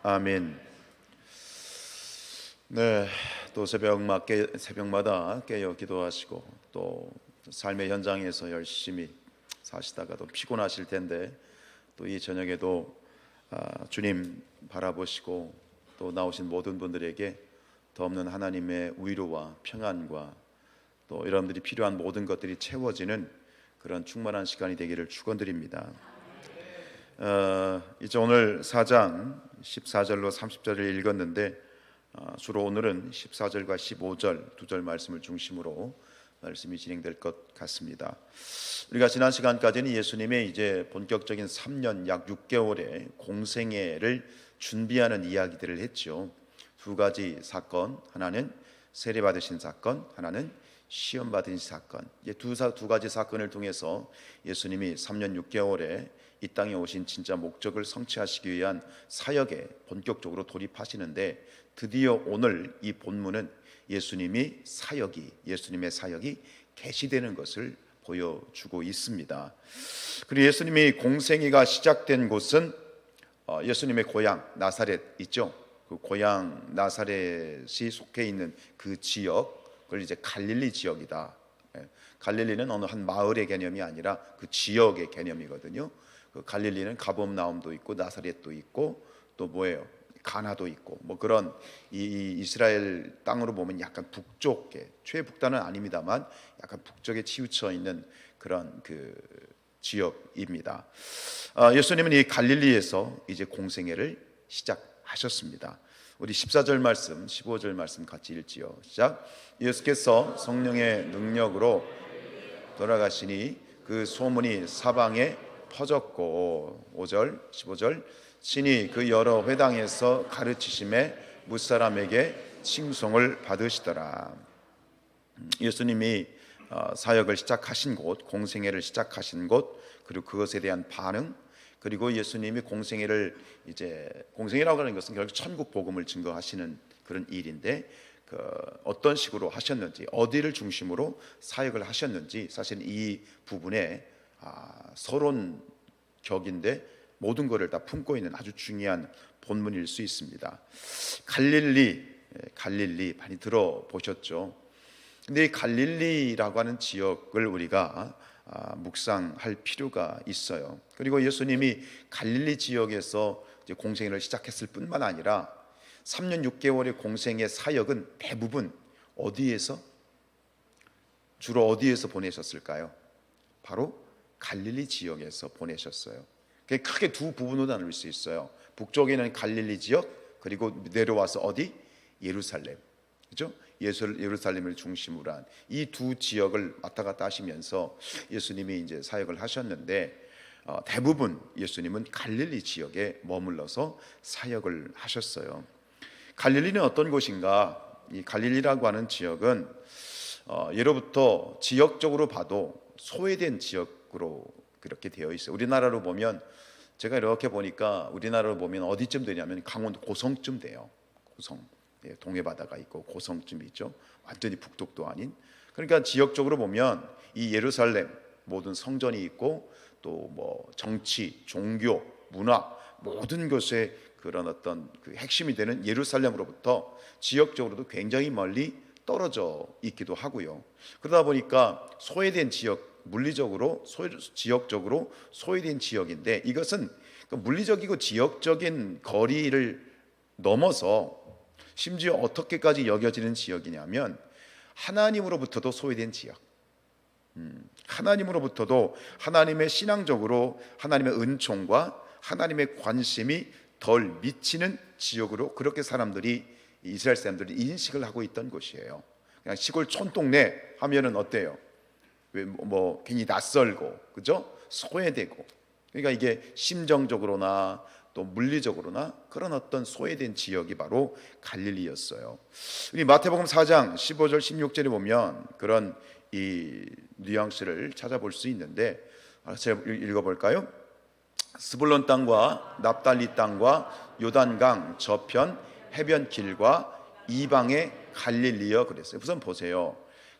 아멘. 네, 또 새벽마다 깨어 기도하시고 또 삶의 현장에서 열심히 사시다가도 피곤하실 텐데 또 이 저녁에도 주님 바라보시고 또 나오신 모든 분들에게 더 없는 하나님의 위로와 평안과 또 여러분들이 필요한 모든 것들이 채워지는 그런 충만한 시간이 되기를 축원드립니다. 이제 오늘 4장 14절로 30절을 읽었는데 주로 오늘은 14절과 15절 두 절 말씀을 중심으로 말씀이 진행될 것 같습니다. 우리가 지난 시간까지는 예수님의 이제 본격적인 3년 약 6개월의 공생애를 준비하는 이야기들을 했죠. 두 가지 사건, 하나는 세례 받으신 사건, 하나는 시험 받으신 사건. 이제 두 가지 사건을 통해서 예수님이 3년 6개월에 이 땅에 오신 진짜 목적을 성취하시기 위한 사역에 본격적으로 돌입하시는데 드디어 오늘 이 본문은 예수님의 사역이 계시되는 것을 보여주고 있습니다. 그리고 예수님이 공생애가 시작된 곳은 예수님의 고향 나사렛 있죠. 그 고향 나사렛이 속해 있는 그 지역, 그걸 이제 갈릴리 지역이다. 갈릴리는 어느 한 마을의 개념이 아니라 그 지역의 개념이거든요. 그 갈릴리는 가버나움도 있고 나사렛도 있고 또 뭐예요? 가나도 있고 뭐 그런 이 이스라엘 땅으로 보면 약간 북쪽에 최북단은 아닙니다만 약간 북쪽에 치우쳐 있는 그런 그 지역입니다. 예수님은 이 갈릴리에서 이제 공생애를 시작하셨습니다. 우리 14절 말씀, 15절 말씀 같이 읽지요. 시작. 예수께서 성령의 능력으로 돌아가시니 그 소문이 사방에 퍼졌고 5절, 15절 신이 그 여러 회당에서 가르치심에 무사람에게 칭송을 받으시더라. 예수님이 사역을 시작하신 곳, 공생애를 시작하신 곳, 그리고 그것에 대한 반응, 그리고 예수님이 공생애라고 하는 것은 결국 천국 복음을 증거하시는 그런 일인데 어떤 식으로 하셨는지, 어디를 중심으로 사역을 하셨는지 사실 이 부분에 서론격인데 모든 것을 다 품고 있는 아주 중요한 본문일 수 있습니다. 갈릴리 많이 들어보셨죠? 근데 이 갈릴리라고 하는 지역을 우리가 묵상할 필요가 있어요. 그리고 예수님이 갈릴리 지역에서 이제 공생애를 시작했을 뿐만 아니라 3년 6개월의 공생애 사역은 대부분 주로 어디에서 보내셨을까요? 바로 갈릴리 지역에서 보내셨어요. 크게 두 부분으로 나눌 수 있어요. 북쪽에는 갈릴리 지역, 그리고 내려와서 어디? 예루살렘. 그죠? 예루살렘을 중심으로 한 이 두 지역을 왔다 갔다 하시면서 예수님이 이제 사역을 하셨는데 대부분 예수님은 갈릴리 지역에 머물러서 사역을 하셨어요. 갈릴리는 어떤 곳인가? 이 갈릴리라고 하는 지역은 예로부터 지역적으로 봐도 소외된 지역으로 그렇게 되어 있어요. 우리나라로 보면 제가 이렇게 보니까 우리나라로 보면 어디쯤 되냐면 강원도 고성쯤 돼요. 고성. 동해 바다가 있고 고성쯤 있죠. 완전히 북쪽도 아닌. 그러니까 지역적으로 보면 이 예루살렘 모든 성전이 있고 또 뭐 정치, 종교, 문화 모든 것의 그런 어떤 그 핵심이 되는 예루살렘으로부터 지역적으로도 굉장히 멀리 떨어져 있기도 하고요. 그러다 보니까 소외된 지역, 지역적으로 소외된 지역인데 이것은 물리적이고 지역적인 거리를 넘어서 심지어 어떻게까지 여겨지는 지역이냐면 하나님으로부터도 소외된 지역. 하나님으로부터도 하나님의 신앙적으로 하나님의 은총과 하나님의 관심이 덜 미치는 지역으로 그렇게 이스라엘 사람들이 인식을 하고 있던 곳이에요. 그냥 시골 촌동네 하면은 어때요? 뭐 괜히 낯설고, 그죠? 소외되고. 그러니까 이게 심정적으로나 또 물리적으로나 그런 어떤 소외된 지역이 바로 갈릴리였어요. 우리 마태복음 4장 15절 16절에 보면 그런 이 뉘앙스를 찾아볼 수 있는데 제가 읽어볼까요? 스불론 땅과 납달리 땅과 요단강 저편 해변 길과 이방의 갈릴리여 그랬어요. 우선 보세요.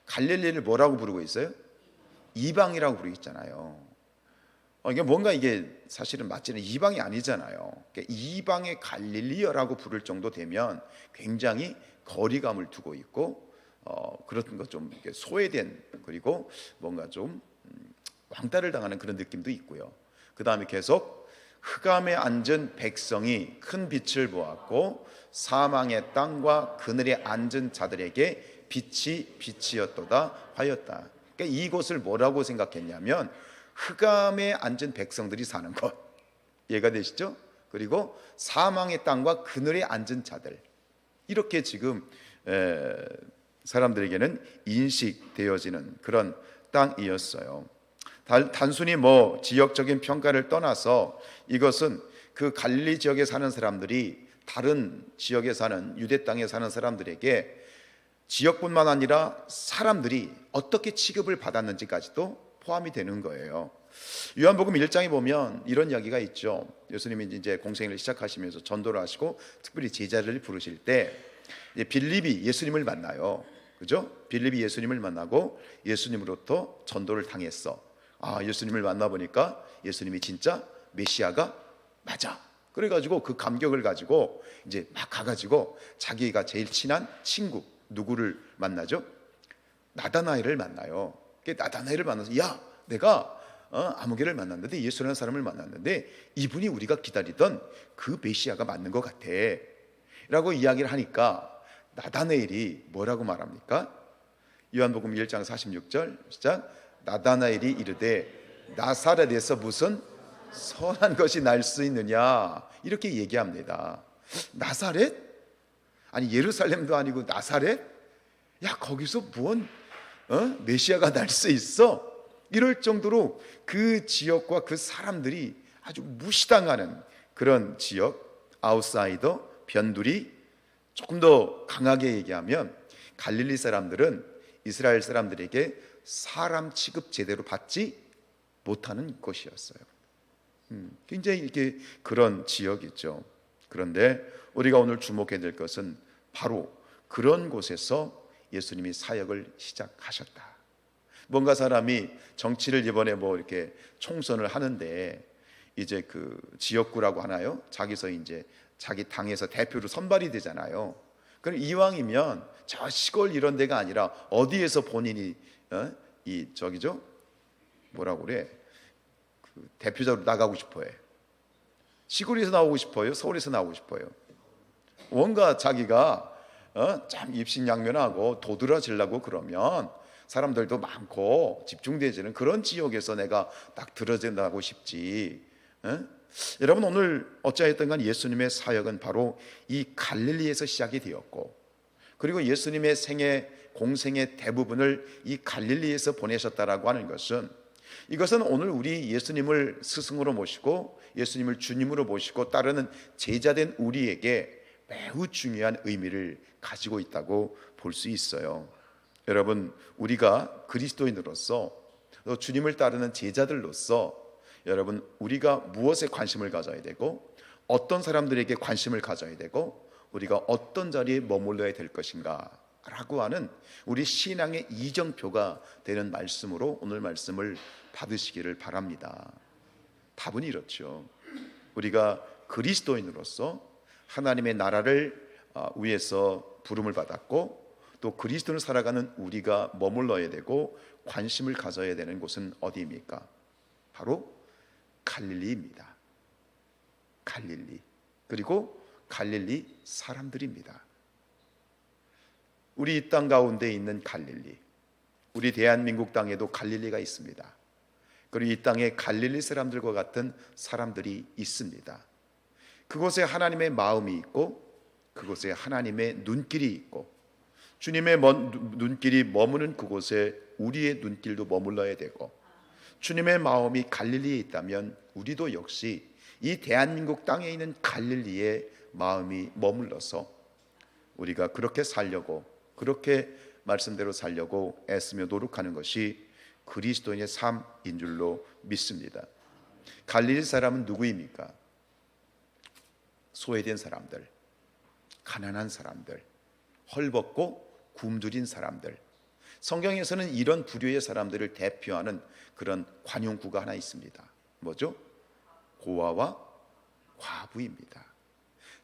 갈릴리를 뭐라고 부르고 있어요? 이방이라고 부르고 있잖아요. 이게 뭔가 이게 사실은 맞지는 이방이 아니잖아요. 그러니까 이방의 갈릴리여라고 부를 정도 되면 굉장히 거리감을 두고 있고 그런 것 좀 소외된, 그리고 뭔가 좀 왕따를 당하는 그런 느낌도 있고요. 그 다음에 계속 흑암에 앉은 백성이 큰 빛을 보았고 사망의 땅과 그늘에 앉은 자들에게 빛이 빛이었도다 하였다. 그러니까 이곳을 뭐라고 생각했냐면 흑암에 앉은 백성들이 사는 것, 이해가 되시죠? 그리고 사망의 땅과 그늘에 앉은 자들, 이렇게 지금 사람들에게는 인식되어지는 그런 땅이었어요. 단순히 뭐 지역적인 평가를 떠나서 이것은 그 갈릴리 지역에 사는 사람들이 다른 지역에 사는 유대 땅에 사는 사람들에게 지역뿐만 아니라 사람들이 어떻게 취급을 받았는지까지도 포함이 되는 거예요. 요한복음 1장에 보면 이런 이야기가 있죠. 예수님이 이제 공생애를 시작하시면서 전도를 하시고 특별히 제자를 부르실 때 빌립이 예수님을 만나요. 그죠? 빌립이 예수님을 만나고 예수님으로부터 전도를 당했어. 예수님을 만나보니까 예수님이 진짜 메시아가 맞아. 그래가지고 그 감격을 가지고 이제 막 가가지고 자기가 제일 친한 친구, 누구를 만나죠? 나다나엘을 만나요. 나다나엘을 만나서 야, 내가 아무개를 만났는데, 예수라는 사람을 만났는데 이분이 우리가 기다리던 그 메시아가 맞는 것 같아 라고 이야기를 하니까 나다나엘이 뭐라고 말합니까? 요한복음 1장 46절 시작. 나다나엘이 이르되 나사렛에서 무슨 선한 것이 날 수 있느냐, 이렇게 얘기합니다. 나사렛? 아니 예루살렘도 아니고 나사렛? 야, 거기서 뭔 메시아가 날 수 있어? 이럴 정도로 그 지역과 그 사람들이 아주 무시당하는 그런 지역, 아웃사이더, 변두리. 조금 더 강하게 얘기하면 갈릴리 사람들은 이스라엘 사람들에게 사람 취급 제대로 받지 못하는 곳이었어요. 굉장히 이렇게 그런 지역이죠. 그런데 우리가 오늘 주목해야 될 것은 바로 그런 곳에서 예수님이 사역을 시작하셨다. 뭔가 사람이 정치를 이번에 뭐 이렇게 총선을 하는데 이제 그 지역구라고 하나요? 자기서 이제 자기 당에서 대표로 선발이 되잖아요. 그럼 이왕이면 저 시골 이런 데가 아니라 어디에서 본인이 이 저기죠? 뭐라고 그래? 그 대표자로 나가고 싶어해. 시골에서 나오고 싶어요? 서울에서 나오고 싶어요? 뭔가 자기가 참 입신양면하고 도드라지려고 그러면 사람들도 많고 집중되지는 그런 지역에서 내가 딱 들어진다고 싶지. 여러분, 오늘 어찌하였든 간 예수님의 사역은 바로 이 갈릴리에서 시작이 되었고, 그리고 예수님의 공생의 대부분을 이 갈릴리에서 보내셨다라고 하는 것은, 이것은 오늘 우리 예수님을 스승으로 모시고 예수님을 주님으로 모시고 따르는 제자된 우리에게 매우 중요한 의미를 가지고 있다고 볼 수 있어요. 여러분, 우리가 그리스도인으로서 또 주님을 따르는 제자들로서 여러분, 우리가 무엇에 관심을 가져야 되고 어떤 사람들에게 관심을 가져야 되고 우리가 어떤 자리에 머물러야 될 것인가 라고 하는 우리 신앙의 이정표가 되는 말씀으로 오늘 말씀을 받으시기를 바랍니다. 답은 이렇죠. 우리가 그리스도인으로서 하나님의 나라를 위해서 부름을 받았고, 또 그리스도를 살아가는 우리가 머물러야 되고 관심을 가져야 되는 곳은 어디입니까? 바로 갈릴리입니다. 갈릴리. 그리고 갈릴리 사람들입니다. 우리 이 땅 가운데 있는 갈릴리, 우리 대한민국 땅에도 갈릴리가 있습니다. 그리고 이 땅에 갈릴리 사람들과 같은 사람들이 있습니다. 그곳에 하나님의 마음이 있고 그곳에 하나님의 눈길이 있고 주님의 눈길이 머무는 그곳에 우리의 눈길도 머물러야 되고, 주님의 마음이 갈릴리에 있다면 우리도 역시 이 대한민국 땅에 있는 갈릴리에 마음이 머물러서 우리가 그렇게 살려고, 그렇게 말씀대로 살려고 애쓰며 노력하는 것이 그리스도인의 삶인 줄로 믿습니다. 갈릴리 사람은 누구입니까? 소외된 사람들, 가난한 사람들, 헐벗고 굶주린 사람들. 성경에서는 이런 부류의 사람들을 대표하는 그런 관용구가 하나 있습니다. 뭐죠? 고아와 과부입니다.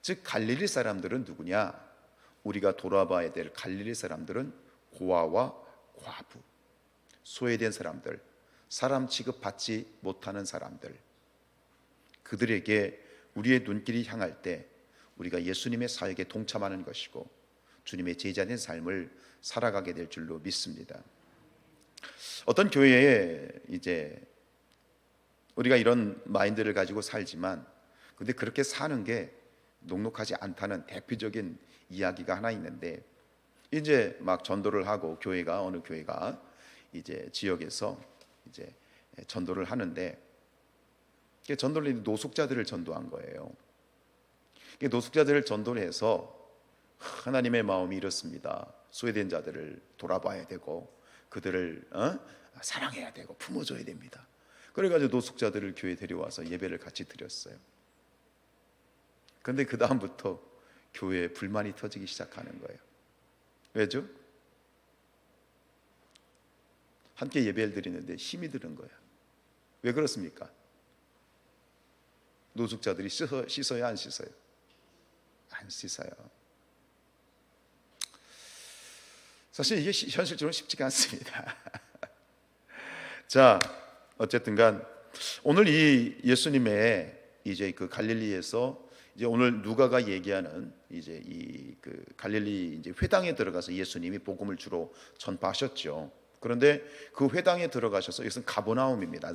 즉 갈릴리 사람들은 누구냐? 우리가 돌아봐야 될 갈릴리 사람들은 고아와 과부, 소외된 사람들, 사람 취급받지 못하는 사람들, 그들에게 우리의 눈길이 향할 때 우리가 예수님의 사역에 동참하는 것이고 주님의 제자된 삶을 살아가게 될 줄로 믿습니다. 어떤 교회에 이제 우리가 이런 마인드를 가지고 살지만 근데 그렇게 사는 게 녹록하지 않다는 대표적인 이야기가 하나 있는데, 이제 막 전도를 하고 교회가 어느 교회가 이제 지역에서 이제 전도를 하는데 전도를 노숙자들을 전도한 거예요. 노숙자들을 전도를 해서 하나님의 마음이 이렇습니다. 소외된 자들을 돌아봐야 되고 그들을 사랑해야 되고 품어줘야 됩니다. 그래가지고 노숙자들을 교회에 데려와서 예배를 같이 드렸어요. 그런데 그 다음부터 교회에 불만이 터지기 시작하는 거예요. 왜죠? 함께 예배를 드리는데 힘이 드는 거예요. 왜 그렇습니까? 노숙자들이 씻어야 안 씻어요? 안 씻어요. 사실 이게 현실적으로 쉽지가 않습니다. 자, 어쨌든간 오늘 이 예수님의 이제 그 갈릴리에서 이제 오늘 누가가 얘기하는 이제 이 그 갈릴리 이제 회당에 들어가서 예수님이 복음을 주로 전파하셨죠. 그런데 그 회당에 들어가셔서 이것은 가버나움입니다.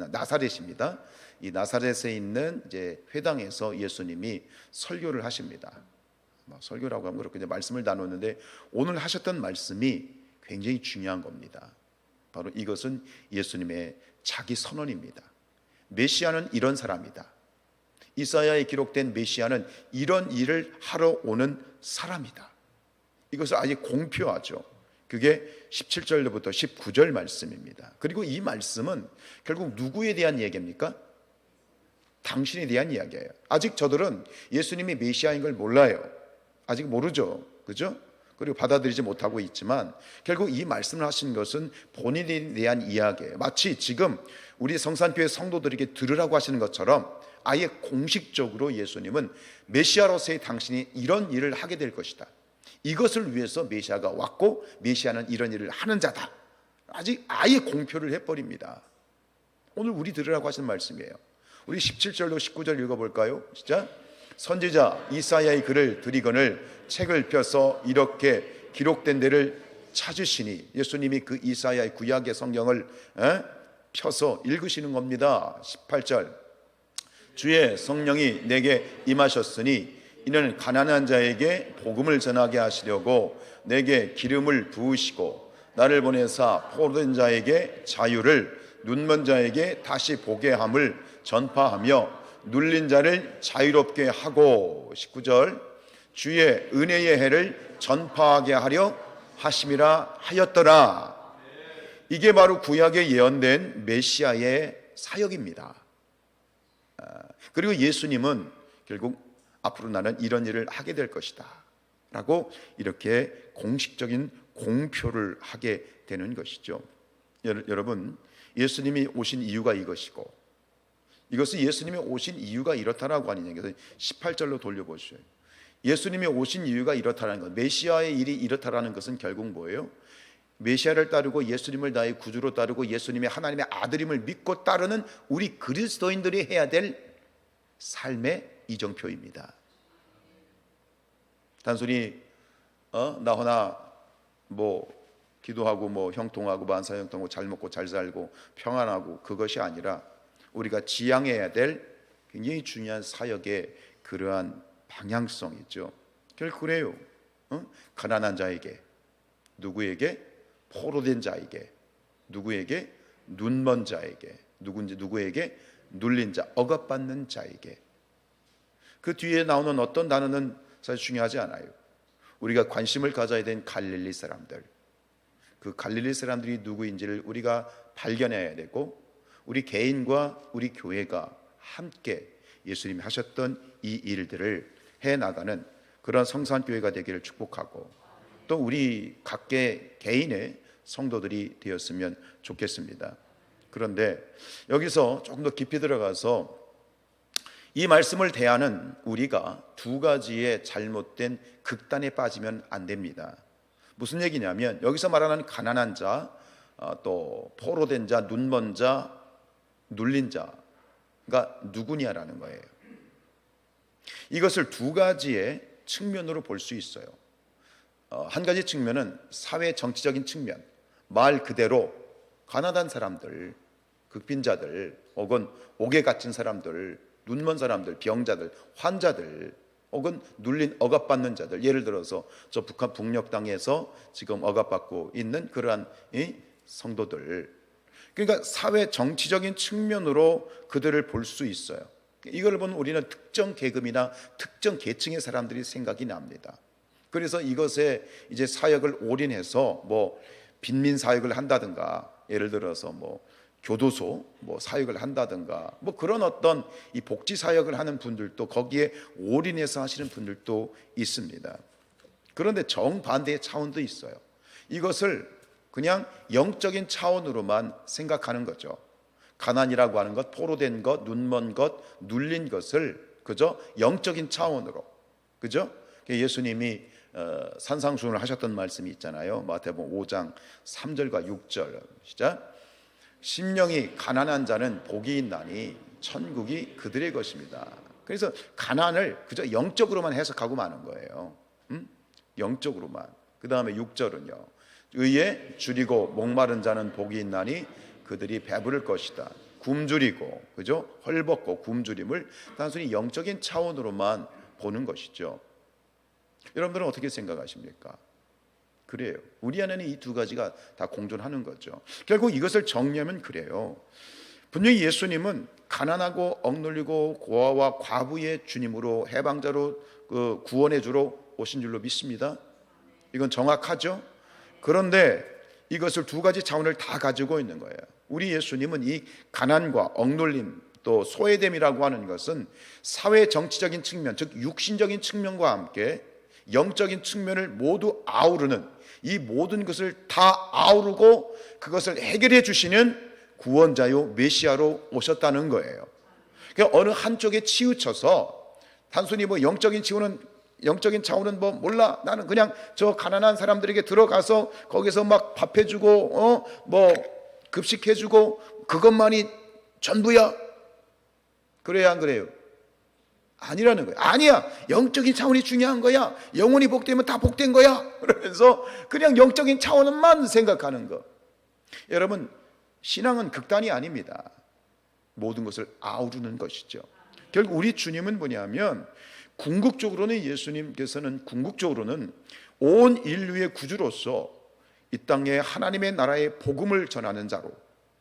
나사렛입니다. 이 나사렛에 있는 이제 회당에서 예수님이 설교를 하십니다. 설교라고 하면 그렇게 이제 말씀을 나누는데 오늘 하셨던 말씀이 굉장히 중요한 겁니다. 바로 이것은 예수님의 자기 선언입니다. 메시아는 이런 사람이다. 이사야에 기록된 메시아는 이런 일을 하러 오는 사람이다. 이것을 아예 공표하죠. 그게 17절부터 19절 말씀입니다. 그리고 이 말씀은 결국 누구에 대한 얘기입니까? 당신에 대한 이야기예요. 아직 저들은 예수님이 메시아인 걸 몰라요. 아직 모르죠. 그죠? 그리고 받아들이지 못하고 있지만 결국 이 말씀을 하신 것은 본인에 대한 이야기예요. 마치 지금 우리 성산교회 성도들에게 들으라고 하시는 것처럼 아예 공식적으로 예수님은 메시아로서의 당신이 이런 일을 하게 될 것이다. 이것을 위해서 메시아가 왔고 메시아는 이런 일을 하는 자다. 아직 아예 공표를 해버립니다. 오늘 우리 들으라고 하시는 말씀이에요. 우리 17절로 19절 읽어볼까요? 시작. 선지자 이사야의 글을 드리거늘 책을 펴서 이렇게 기록된 데를 찾으시니, 예수님이 그 이사야의 구약의 성경을 펴서 읽으시는 겁니다. 18절. 주의 성령이 내게 임하셨으니 이는 가난한 자에게 복음을 전하게 하시려고 내게 기름을 부으시고 나를 보내사 포로된 자에게 자유를, 눈먼 자에게 다시 보게 함을 전파하며 눌린 자를 자유롭게 하고, 19절. 주의 은혜의 해를 전파하게 하려 하심이라 하였더라. 이게 바로 구약에 예언된 메시아의 사역입니다. 그리고 예수님은 결국 앞으로 나는 이런 일을 하게 될 것이다 라고 이렇게 공식적인 공표를 하게 되는 것이죠. 여러분, 예수님이 오신 이유가 이것이고, 이것은 예수님이 오신 이유가 이렇다라고 하는 얘기예요. 18절로 돌려보시죠. 예수님이 오신 이유가 이렇다라는 것, 메시아의 일이 이렇다라는 것은 결국 뭐예요? 메시아를 따르고 예수님을 나의 구주로 따르고 예수님의 하나님의 아들임을 믿고 따르는 우리 그리스도인들이 해야 될 삶의 이정표입니다. 단순히 나 하나 뭐 기도하고 뭐 형통하고 만사 형통하고 잘 먹고 잘 살고 평안하고 그것이 아니라 우리가 지향해야 될 굉장히 중요한 사역의 그러한 방향성이죠. 결국 그래요. 가난한 자에게, 누구에게? 포로된 자에게, 누구에게? 눈먼 자에게, 누구에게? 눌린 자, 억압받는 자에게. 그 뒤에 나오는 어떤 단어는 사실 중요하지 않아요. 우리가 관심을 가져야 되는 갈릴리 사람들, 그 갈릴리 사람들이 누구인지를 우리가 발견해야 되고, 우리 개인과 우리 교회가 함께 예수님이 하셨던 이 일들을 해나가는 그런 성산교회가 되기를 축복하고, 또 우리 각계 개인의 성도들이 되었으면 좋겠습니다. 그런데 여기서 조금 더 깊이 들어가서 이 말씀을 대하는 우리가 두 가지의 잘못된 극단에 빠지면 안 됩니다. 무슨 얘기냐면 여기서 말하는 가난한 자, 또 포로된 자, 눈먼 자, 눌린 자가 누구냐라는 거예요. 이것을 두 가지의 측면으로 볼 수 있어요. 한 가지 측면은 사회 정치적인 측면, 말 그대로 가난한 사람들, 극빈자들, 혹은 옥에 갇힌 사람들, 눈먼 사람들, 병자들, 환자들, 혹은 눌린 억압받는 자들, 예를 들어서 저 북한 북녘 땅에서 지금 억압받고 있는 그러한 이 성도들, 그러니까 사회 정치적인 측면으로 그들을 볼 수 있어요. 이걸 보면 우리는 특정 계급이나 특정 계층의 사람들이 생각이 납니다. 그래서 이것에 이제 사역을 올인해서 뭐 빈민 사역을 한다든가, 예를 들어서 뭐 교도소 뭐 사역을 한다든가, 뭐 그런 어떤 이 복지 사역을 하는 분들도 거기에 올인해서 하시는 분들도 있습니다. 그런데 정반대의 차원도 있어요. 이것을 그냥 영적인 차원으로만 생각하는 거죠. 가난이라고 하는 것, 포로된 것, 눈먼 것, 눌린 것을 그저 영적인 차원으로, 그죠? 예수님이 산상수훈을 하셨던 말씀이 있잖아요. 마태복음 5장 3절과 6절 시작. 심령이 가난한 자는 복이 있나니 천국이 그들의 것입니다. 그래서 가난을 그저 영적으로만 해석하고 마는 거예요. 영적으로만. 그 다음에 6절은요. 의에 줄이고 목마른 자는 복이 있나니 그들이 배부를 것이다. 굶주리고, 그죠? 헐벗고 굶주림을 단순히 영적인 차원으로만 보는 것이죠. 여러분들은 어떻게 생각하십니까? 그래요. 우리 안에는 이 두 가지가 다 공존하는 거죠. 결국 이것을 정리하면 그래요. 분명히 예수님은 가난하고 억눌리고 고아와 과부의 주님으로, 해방자로, 구원해 주러 오신 줄로 믿습니다. 이건 정확하죠. 그런데 이것을 두 가지 차원을 다 가지고 있는 거예요. 우리 예수님은 이 가난과 억눌림, 또 소외됨이라고 하는 것은 사회 정치적인 측면, 즉 육신적인 측면과 함께 영적인 측면을 모두 아우르는, 이 모든 것을 다 아우르고 그것을 해결해 주시는 구원자요 메시아로 오셨다는 거예요. 그러니까 어느 한쪽에 치우쳐서 단순히 뭐 영적인 차원은 뭐 몰라, 나는 그냥 저 가난한 사람들에게 들어가서 거기서 막 밥해주고 뭐 급식해주고 그것만이 전부야, 그래야 안 그래요? 아니라는 거예요. 아니야, 영적인 차원이 중요한 거야. 영혼이 복되면 다 복된 거야. 그러면서 그냥 영적인 차원만 생각하는 거. 여러분, 신앙은 극단이 아닙니다. 모든 것을 아우르는 것이죠. 결국 우리 주님은 뭐냐면, 궁극적으로는 예수님께서는 궁극적으로는 온 인류의 구주로서 이 땅에 하나님의 나라의 복음을 전하는 자로,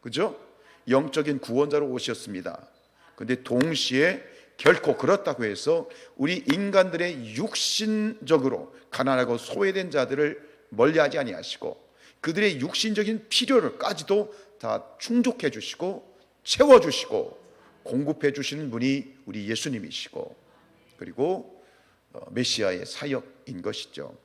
그죠? 영적인 구원자로 오셨습니다. 그런데 동시에 결코 그렇다고 해서 우리 인간들의 육신적으로 가난하고 소외된 자들을 멀리하지 아니하시고 그들의 육신적인 필요를까지도 다 충족해 주시고 채워 주시고 공급해 주시는 분이 우리 예수님이시고, 그리고 메시아의 사역인 것이죠.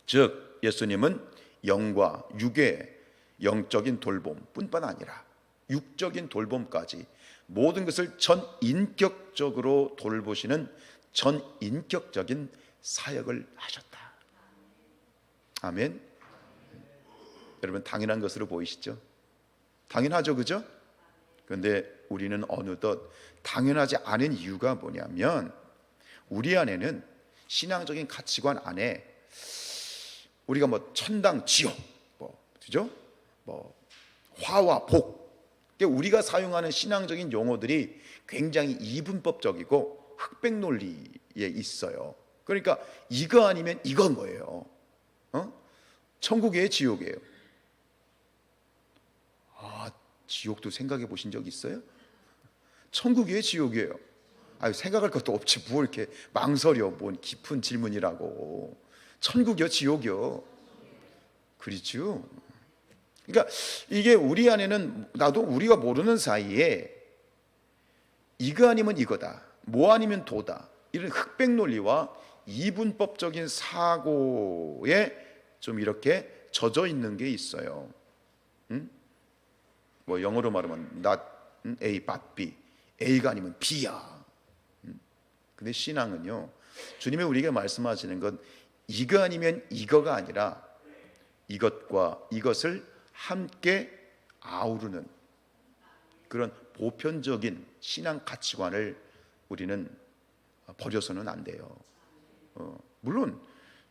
즉 예수님은 영과 육의 영적인 돌봄뿐만 아니라 육적인 돌봄까지 모든 것을 전인격적으로 돌보시는 전인격적인 사역을 하셨다. 아멘. 여러분, 당연한 것으로 보이시죠? 당연하죠, 그죠? 그런데 우리는 어느덧 당연하지 않은 이유가 뭐냐면, 우리 안에는 신앙적인 가치관 안에 우리가 뭐 천당, 지옥, 그죠? 화와 복, 우리가 사용하는 신앙적인 용어들이 굉장히 이분법적이고 흑백 논리에 있어요. 그러니까 이거 아니면 이건 뭐예요? 천국이에요, 지옥이에요? 지옥도 생각해 보신 적 있어요? 천국이에요, 지옥이에요? 생각할 것도 없지 뭘 이렇게 망설여. 뭔 깊은 질문이라고. 천국이요, 지옥이요? 그렇죠. 그러니까 이게 우리 안에는 나도 우리가 모르는 사이에 이거 아니면 이거다, 뭐 아니면 도다, 이런 흑백 논리와 이분법적인 사고에 좀 이렇게 젖어 있는 게 있어요. 뭐 영어로 말하면 not A but B, A가 아니면 B야. 근데 신앙은요, 주님이 우리에게 말씀하시는 건 이거 아니면 이거가 아니라 이것과 이것을 함께 아우르는 그런 보편적인 신앙 가치관을 우리는 버려서는 안 돼요. 물론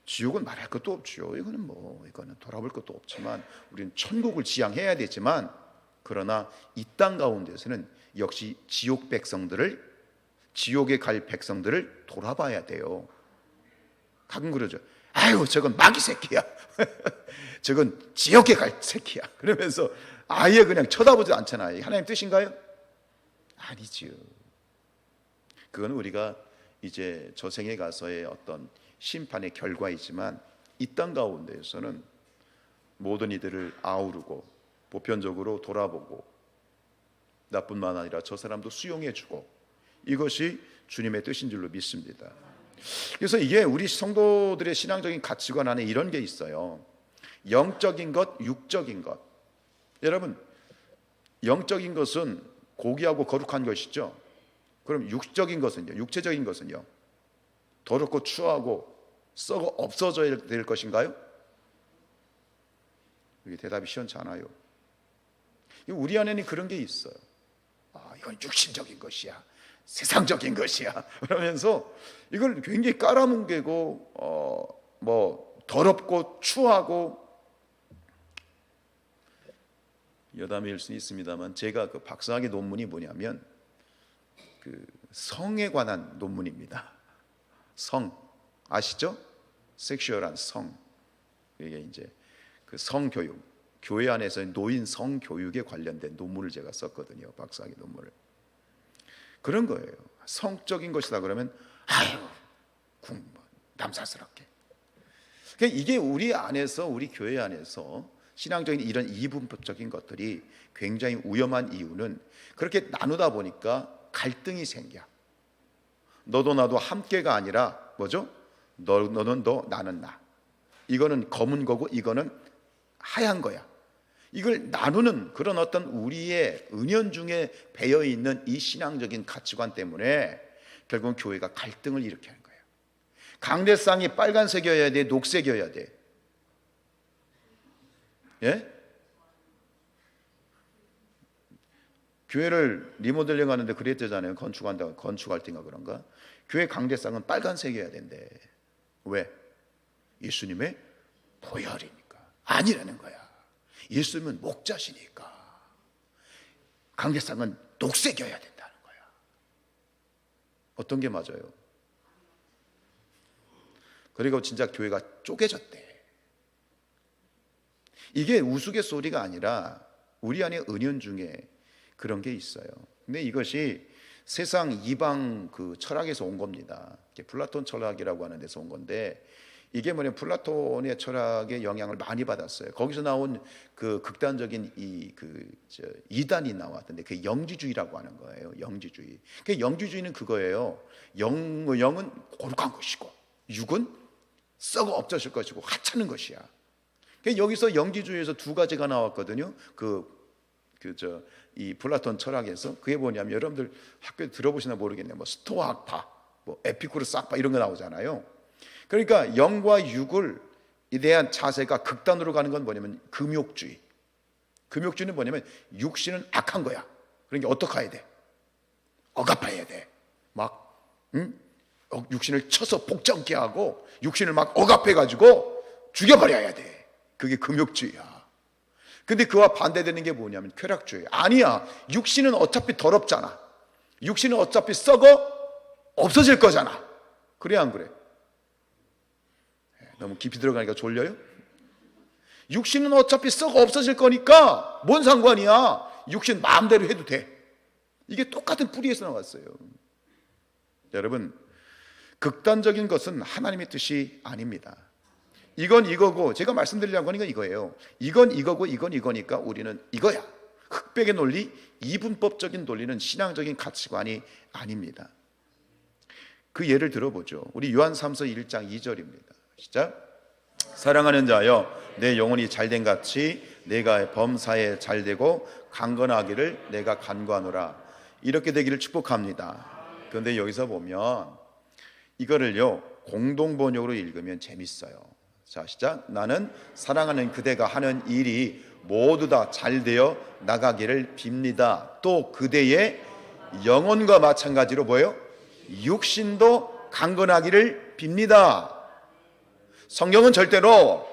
지옥은 말할 것도 없죠. 이거는 돌아볼 것도 없지만 우리는 천국을 지향해야 되지만, 그러나 이 땅 가운데서는 역시 지옥에 갈 백성들을 돌아봐야 돼요. 가끔 그러죠. 아유, 저건 마귀 새끼야. 저건 지옥에 갈 새끼야. 그러면서 아예 그냥 쳐다보지 않잖아요. 하나님 뜻인가요? 아니지요. 그건 우리가 이제 저생에 가서의 어떤 심판의 결과이지만, 이 땅 가운데에서는 모든 이들을 아우르고 보편적으로 돌아보고 나뿐만 아니라 저 사람도 수용해주고, 이것이 주님의 뜻인 줄로 믿습니다. 그래서 이게 우리 성도들의 신앙적인 가치관 안에 이런 게 있어요. 영적인 것, 육적인 것. 여러분, 영적인 것은 고귀하고 거룩한 것이죠. 그럼 육적인 것은요? 육체적인 것은요? 더럽고 추하고 썩어 없어져야 될 것인가요? 이게 대답이 시원치 않아요. 우리 안에는 그런 게 있어요. 이건 육신적인 것이야, 세상적인 것이야, 그러면서 이걸 굉장히 깔아뭉개고 더럽고 추하고, 여담일 수 있습니다만 제가 그 박사학위 논문이 뭐냐면 그 성에 관한 논문입니다. 성 아시죠? 섹슈얼한 성. 이게 이제 그 성교육, 교회 안에서 노인 성교육에 관련된 논문을 제가 썼거든요. 박사학위 논문을. 그런 거예요. 성적인 것이다 그러면 남사스럽게. 그러니까 이게 우리 안에서, 우리 교회 안에서 신앙적인 이런 이분법적인 것들이 굉장히 위험한 이유는, 그렇게 나누다 보니까 갈등이 생겨. 너도 나도 함께가 아니라 뭐죠? 너는 너, 나는 나. 이거는 검은 거고 이거는 하얀 거야. 이걸 나누는 그런 어떤 우리의 은연중에 배어 있는 이 신앙적인 가치관 때문에 결국은 교회가 갈등을 일으키는 거예요. 강대상이 빨간색이어야 돼, 녹색이어야 돼? 예? 교회를 리모델링 하는데 그랬대잖아요. 건축할 때인가 그런가? 교회 강대상은 빨간색이어야 된대. 왜? 예수님의 보혈이니까. 아니라는 거야. 예수님은 목자시니까 강대상은 녹색이어야 된다는 거야. 어떤 게 맞아요? 그리고 진짜 교회가 쪼개졌대. 이게 우스갯소리가 아니라 우리 안에 은연중에 그런 게 있어요. 근데 이것이 세상 이방 그 철학에서 온 겁니다. 플라톤 철학이라고 하는 데서 온 건데, 이게 뭐냐면 플라톤의 철학의 영향을 많이 받았어요. 거기서 나온 그 극단적인 이단이 나왔던데, 그게 영지주의라고 하는 거예요. 영지주의. 그 영지주의는 그거예요. 영은 거룩한 것이고 육은 썩어 없어질 것이고 하찮은 것이야. 여기서 영지주의에서 두 가지가 나왔거든요. 이 플라톤 철학에서. 그게 뭐냐면, 여러분들 학교에 들어보시나 모르겠네요. 뭐 스토아 학파, 뭐 에피쿠르스 학파 이런 거 나오잖아요. 그러니까 영과 육을 에 대한 자세가 극단으로 가는 건 뭐냐면 금욕주의. 금욕주의는 뭐냐면 육신은 악한 거야. 그러니까 어떻게 해야 돼? 억압해야 돼. 육신을 쳐서 복잡게 하고 육신을 막 억압해가지고 죽여버려야 돼. 그게 금욕주의야. 근데 그와 반대되는 게 뭐냐면 쾌락주의. 아니야, 육신은 어차피 더럽잖아. 육신은 어차피 썩어 없어질 거잖아. 그래 안 그래? 너무 깊이 들어가니까 졸려요? 육신은 어차피 썩어 없어질 거니까 뭔 상관이야. 육신 마음대로 해도 돼. 이게 똑같은 뿌리에서 나왔어요. 여러분, 극단적인 것은 하나님의 뜻이 아닙니다. 이건 이거고, 제가 말씀드리려고 하는 건 이거예요. 이건 이거고 이건 이거니까 우리는 이거야. 흑백의 논리, 이분법적인 논리는 신앙적인 가치관이 아닙니다. 그 예를 들어보죠. 우리 요한3서 1장 2절입니다. 시작. 사랑하는 자여, 내 영혼이 잘된 같이 내가 범사에 잘되고 강건하기를 내가 간구하노라. 이렇게 되기를 축복합니다. 그런데 여기서 보면 이거를요 공동번역으로 읽으면 재밌어요. 자, 시작. 나는 사랑하는 그대가 하는 일이 모두 다 잘되어 나가기를 빕니다. 또 그대의 영혼과 마찬가지로 뭐예요? 육신도 강건하기를 빕니다. 성경은 절대로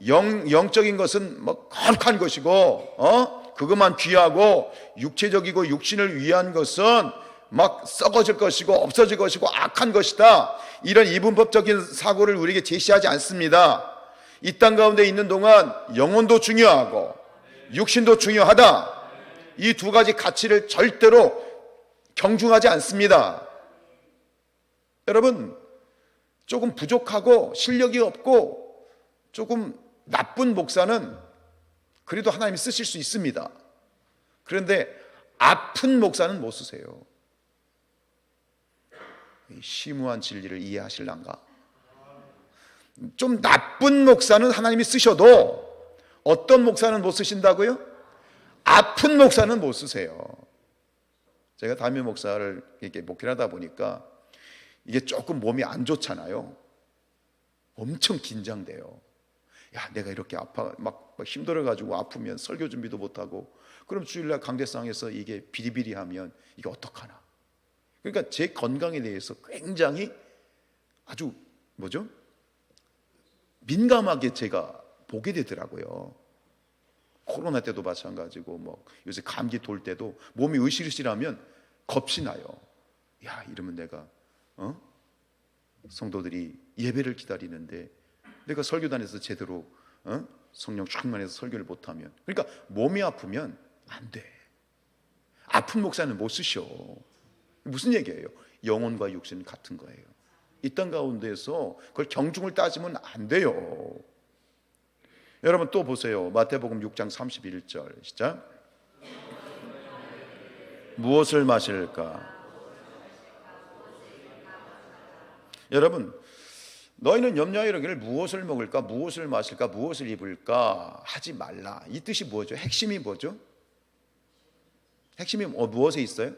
영적인 것은 뭐 거룩한 것이고 그것만 귀하고 육체적이고 육신을 위한 것은 막 썩어질 것이고 없어질 것이고 악한 것이다, 이런 이분법적인 사고를 우리에게 제시하지 않습니다. 이 땅 가운데 있는 동안 영혼도 중요하고 육신도 중요하다, 이 두 가지 가치를 절대로 경중하지 않습니다. 여러분, 조금 부족하고 실력이 없고 조금 나쁜 목사는 그래도 하나님이 쓰실 수 있습니다. 그런데 아픈 목사는 못 쓰세요. 심오한 진리를 이해하실란가? 좀 나쁜 목사는 하나님이 쓰셔도 어떤 목사는 못 쓰신다고요? 아픈 목사는 못 쓰세요. 제가 담임 목사를 이렇게 목회를 하다 보니까 이게 조금 몸이 안 좋잖아요. 엄청 긴장돼요. 야, 내가 이렇게 막 힘들어가지고 아프면 설교 준비도 못하고, 그럼 주일날 강대상에서 이게 비리비리하면 이게 어떡하나. 그러니까 제 건강에 대해서 굉장히 아주 민감하게 제가 보게 되더라고요. 코로나 때도 마찬가지고 뭐 요새 감기 돌 때도 몸이 으실으실하면 겁이 나요. 야, 이러면 내가 성도들이 예배를 기다리는데 내가 설교단에서 제대로 성령 충만해서 설교를 못하면, 그러니까 몸이 아프면 안 돼. 아픈 목사는 못 쓰셔. 무슨 얘기예요? 영혼과 육신은 같은 거예요. 이 땅 가운데서 그걸 경중을 따지면 안 돼요. 여러분 또 보세요. 마태복음 6장 31절 시작. 무엇을 마실까? 여러분, 너희는 염려하기를 무엇을 먹을까, 무엇을 마실까, 무엇을 입을까 하지 말라. 이 뜻이 뭐죠? 핵심이 뭐죠? 핵심이 무엇에 있어요?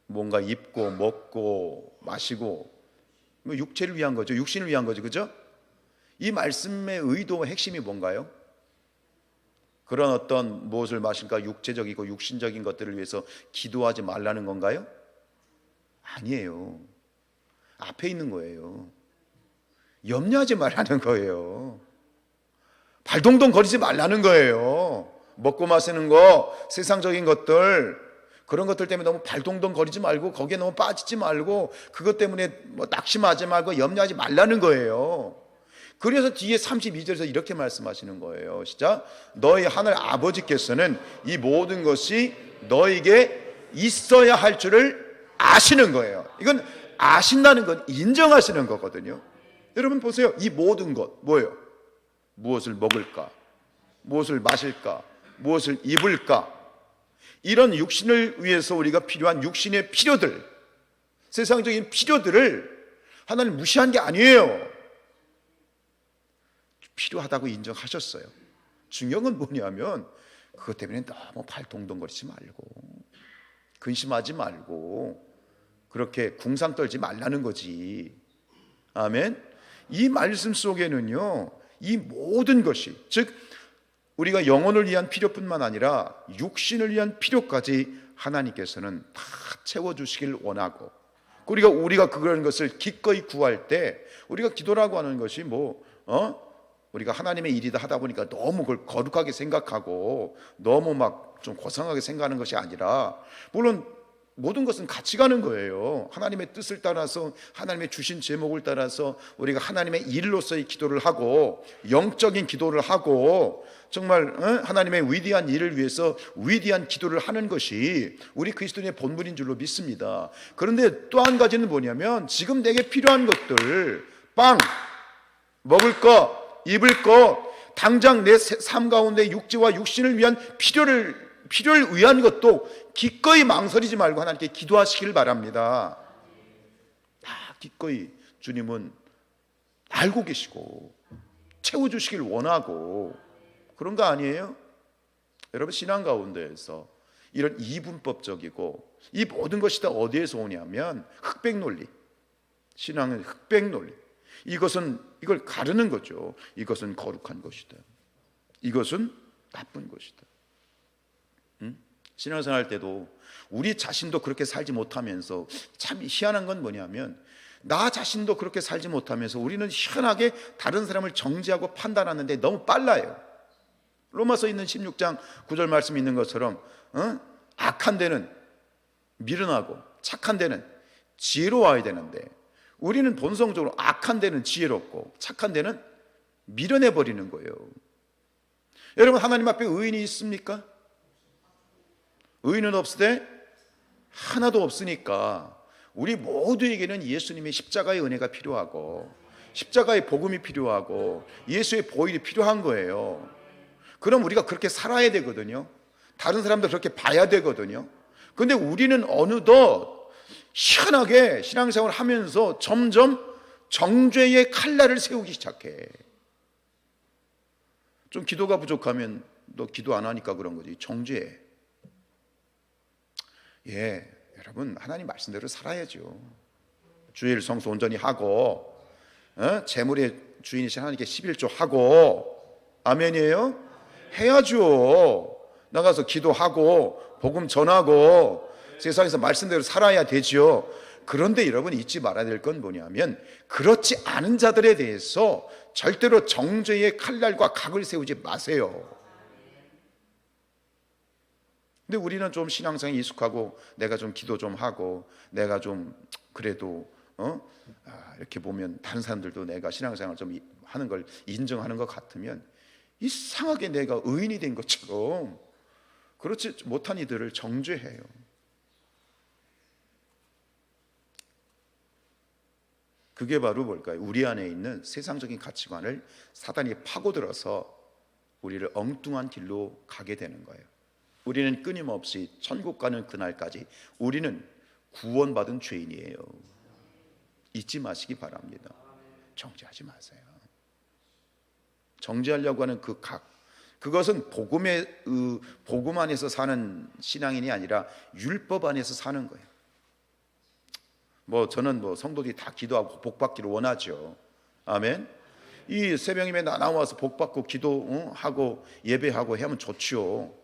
뭔가 입고 먹고 마시고, 뭐 육체를 위한 거죠. 육신을 위한 거죠. 그죠? 이 말씀의 의도 핵심이 뭔가요? 그런 어떤 무엇을 마실까, 육체적이고 육신적인 것들을 위해서 기도하지 말라는 건가요? 아니에요. 앞에 있는 거예요. 염려하지 말라는 거예요. 발동동 거리지 말라는 거예요. 먹고 마시는 거, 세상적인 것들, 그런 것들 때문에 너무 발동동 거리지 말고, 거기에 너무 빠지지 말고, 그것 때문에 뭐 낙심하지 말고 염려하지 말라는 거예요. 그래서 뒤에 32절에서 이렇게 말씀하시는 거예요. 시작. 너희 하늘 아버지께서는 이 모든 것이 너에게 있어야 할 줄을 아시는 거예요. 이건 아신다는 건 인정하시는 거거든요. 여러분 보세요. 이 모든 것 뭐예요? 무엇을 먹을까? 무엇을 마실까? 무엇을 입을까? 이런 육신을 위해서 우리가 필요한 육신의 필요들, 세상적인 필요들을 하나님 무시한 게 아니에요. 필요하다고 인정하셨어요. 중요한 건 뭐냐면 그것 때문에 너무 발동동거리지 말고 근심하지 말고 그렇게 궁상 떨지 말라는 거지. 아멘. 이 말씀 속에는요, 이 모든 것이, 즉 우리가 영혼을 위한 필요뿐만 아니라 육신을 위한 필요까지 하나님께서는 다 채워주시길 원하고, 우리가 그런 것을 기꺼이 구할 때, 우리가 기도라고 하는 것이 우리가 하나님의 일이다 하다 보니까 너무 그걸 거룩하게 생각하고 너무 막 좀 고상하게 생각하는 것이 아니라, 물론 모든 것은 같이 가는 거예요. 하나님의 뜻을 따라서, 하나님의 주신 제목을 따라서 우리가 하나님의 일로서의 기도를 하고, 영적인 기도를 하고, 정말 하나님의 위대한 일을 위해서 위대한 기도를 하는 것이 우리 그리스도인의 본분인 줄로 믿습니다. 그런데 또 한 가지는 뭐냐면, 지금 내게 필요한 것들, 빵, 먹을 거, 입을 거, 당장 내 삶 가운데 육체와 육신을 위한 필요를 위한 것도 기꺼이 망설이지 말고 하나님께 기도하시길 바랍니다. 다 기꺼이 주님은 알고 계시고 채워주시길 원하고, 그런 거 아니에요? 여러분, 신앙 가운데에서 이런 이분법적이고 이 모든 것이 다 어디에서 오냐면 흑백 논리. 신앙은 흑백 논리. 이걸 가르는 거죠. 이것은 거룩한 것이다, 이것은 나쁜 것이다. 신앙생활 때도 우리 자신도 그렇게 살지 못하면서, 참 희한한 건 뭐냐면 나 자신도 그렇게 살지 못하면서 우리는 희한하게 다른 사람을 정죄하고 판단하는데 너무 빨라요. 로마서 있는 16장 9절 말씀이 있는 것처럼 악한 데는 미련하고 착한 데는 지혜로워야 되는데, 우리는 본성적으로 악한 데는 지혜롭고 착한 데는 미련해 버리는 거예요. 여러분, 하나님 앞에 의인이 있습니까? 의인은 없으되 하나도 없으니까 우리 모두에게는 예수님의 십자가의 은혜가 필요하고 십자가의 복음이 필요하고 예수의 보혈이 필요한 거예요. 그럼 우리가 그렇게 살아야 되거든요. 다른 사람도 그렇게 봐야 되거든요. 근데 우리는 어느덧 희한하게 신앙생활을 하면서 점점 정죄의 칼날을 세우기 시작해. 좀 기도가 부족하면 너 기도 안 하니까 그런 거지, 정죄해. 여러분, 하나님 말씀대로 살아야죠. 주일 성수 온전히 하고, 재물의 주인이신 하나님께 11조 하고, 아멘이에요? 해야죠. 나가서 기도하고 복음 전하고 세상에서 말씀대로 살아야 되죠. 그런데 여러분, 잊지 말아야 될 건 뭐냐면 그렇지 않은 자들에 대해서 절대로 정죄의 칼날과 각을 세우지 마세요. 근데 우리는 좀 신앙생활에 익숙하고 내가 좀 기도 좀 하고 내가 좀 그래도 이렇게 보면 다른 사람들도 내가 신앙생활 좀 하는 걸 인정하는 것 같으면 이상하게 내가 의인이 된 것처럼 그렇지 못한 이들을 정죄해요. 그게 바로 뭘까요? 우리 안에 있는 세상적인 가치관을 사단이 파고들어서 우리를 엉뚱한 길로 가게 되는 거예요. 우리는 끊임없이 천국 가는 그날까지 우리는 구원받은 죄인이에요. 잊지 마시기 바랍니다. 정죄하지 마세요. 정죄하려고 하는 그것은 복음 안에서 사는 신앙인이 아니라 율법 안에서 사는 거예요. 저는 성도들이 다 기도하고 복 받기를 원하죠. 아멘. 이 새벽임에 나와서 복 받고 기도하고 예배하고 하면 좋죠.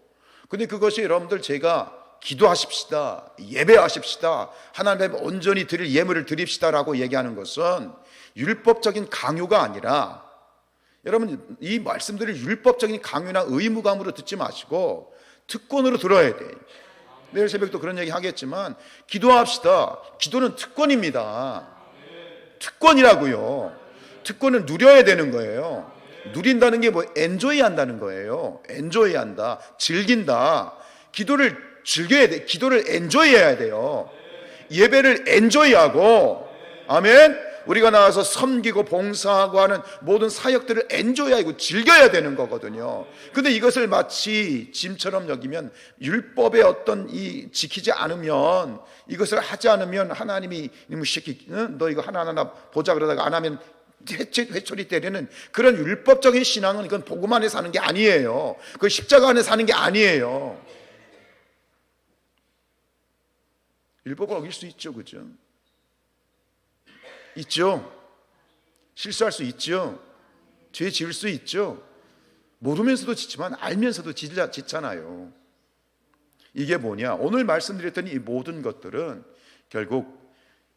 근데 그것이 여러분들, 제가 기도하십시다, 예배하십시다, 하나님 앞에 온전히 드릴 예물을 드립시다라고 얘기하는 것은 율법적인 강요가 아니라, 여러분, 이 말씀들을 율법적인 강요나 의무감으로 듣지 마시고 특권으로 들어야 돼. 내일 새벽도 그런 얘기 하겠지만 기도합시다. 기도는 특권입니다. 특권이라고요. 특권을 누려야 되는 거예요. 누린다는 게 엔조이 한다는 거예요. 엔조이 한다, 즐긴다. 기도를 즐겨야 돼. 기도를 엔조이 해야 돼요. 예배를 엔조이 하고, 아멘. 우리가 나와서 섬기고 봉사하고 하는 모든 사역들을 엔조이 하고 즐겨야 되는 거거든요. 근데 이것을 마치 짐처럼 여기면, 율법의 어떤 지키지 않으면, 이것을 하지 않으면 하나님이 너 이거 하나하나 보자 그러다가 안 하면 회초리 때리는 그런 율법적인 신앙은, 이건 복음 안에 사는 게 아니에요. 그 십자가 안에 사는 게 아니에요. 율법을 어길 수 있죠, 그죠? 있죠. 실수할 수 있죠. 죄 지을 수 있죠. 모르면서도 짓지만 알면서도 짓잖아요. 이게 뭐냐? 오늘 말씀드렸던 이 모든 것들은 결국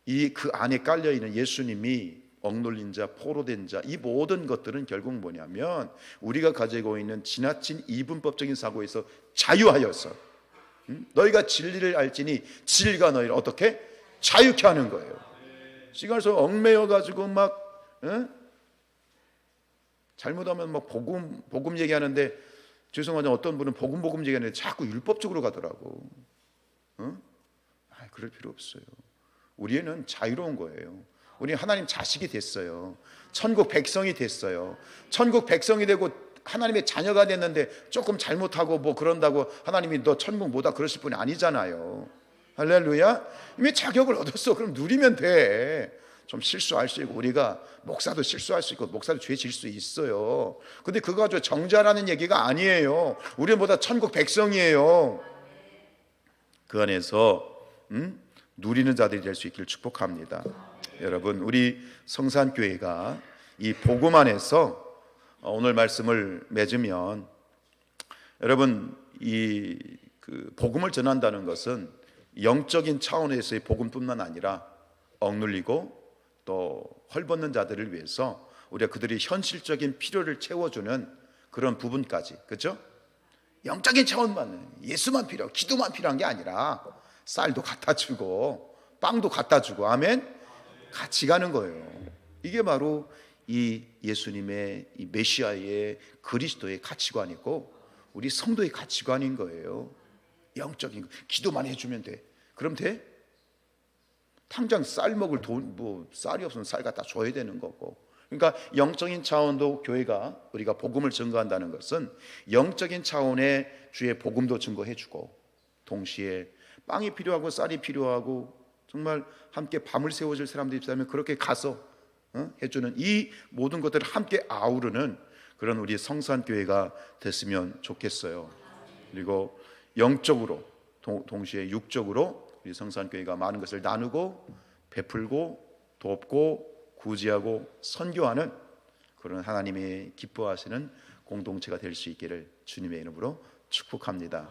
그 안에 깔려있는 예수님이 억눌린 자, 포로된 자, 이 모든 것들은 결국 뭐냐면 우리가 가지고 있는 지나친 이분법적인 사고에서 자유하여서, 너희가 진리를 알지니 진리가 너희를 어떻게? 자유케 하는 거예요. 시간에서 얽매여가지고 잘못하면 복음 얘기하는데, 죄송하지만 어떤 분은 복음 얘기하는데 자꾸 율법적으로 가더라고. 그럴 필요 없어요. 우리는 자유로운 거예요. 우리 하나님 자식이 됐어요. 천국 백성이 됐어요. 천국 백성이 되고 하나님의 자녀가 됐는데 조금 잘못하고 그런다고 하나님이 너 천국 못 와 그러실 분이 아니잖아요. 할렐루야. 이미 자격을 얻었어. 그럼 누리면 돼. 좀 실수할 수 있고, 우리가 목사도 실수할 수 있고 목사도 죄 질 수 있어요. 근데 그거 가지고 정죄라는 얘기가 아니에요. 우리보다 천국 백성이에요. 그 안에서 누리는 자들이 될 수 있기를 축복합니다. 여러분, 우리 성산교회가 이 복음 안에서 오늘 말씀을 맺으면, 여러분, 그 복음을 전한다는 것은 영적인 차원에서의 복음뿐만 아니라 억눌리고 또 헐벗는 자들을 위해서 우리가 그들의 현실적인 필요를 채워주는 그런 부분까지, 그렇죠? 영적인 차원만, 예수만 필요, 기도만 필요한 게 아니라 쌀도 갖다 주고 빵도 갖다 주고, 아멘, 같이 가는 거예요. 이게 바로 이 예수님의, 이 메시아의, 그리스도의 가치관이고 우리 성도의 가치관인 거예요. 영적인 거. 기도만 해주면 돼. 그럼 돼? 당장 쌀 먹을 돈, 쌀이 없으면 쌀 갖다 줘야 되는 거고. 그러니까 영적인 차원도 교회가, 우리가 복음을 증거한다는 것은 영적인 차원의 주의 복음도 증거해주고, 동시에 빵이 필요하고 쌀이 필요하고 정말 함께 밤을 새워줄 사람들이 있다면 그렇게 가서 해주는, 이 모든 것들을 함께 아우르는 그런 우리 성산교회가 됐으면 좋겠어요. 그리고 영적으로 동시에 육적으로 우리 성산교회가 많은 것을 나누고 베풀고 돕고 구제하고 선교하는 그런 하나님의 기뻐하시는 공동체가 될 수 있기를 주님의 이름으로 축복합니다.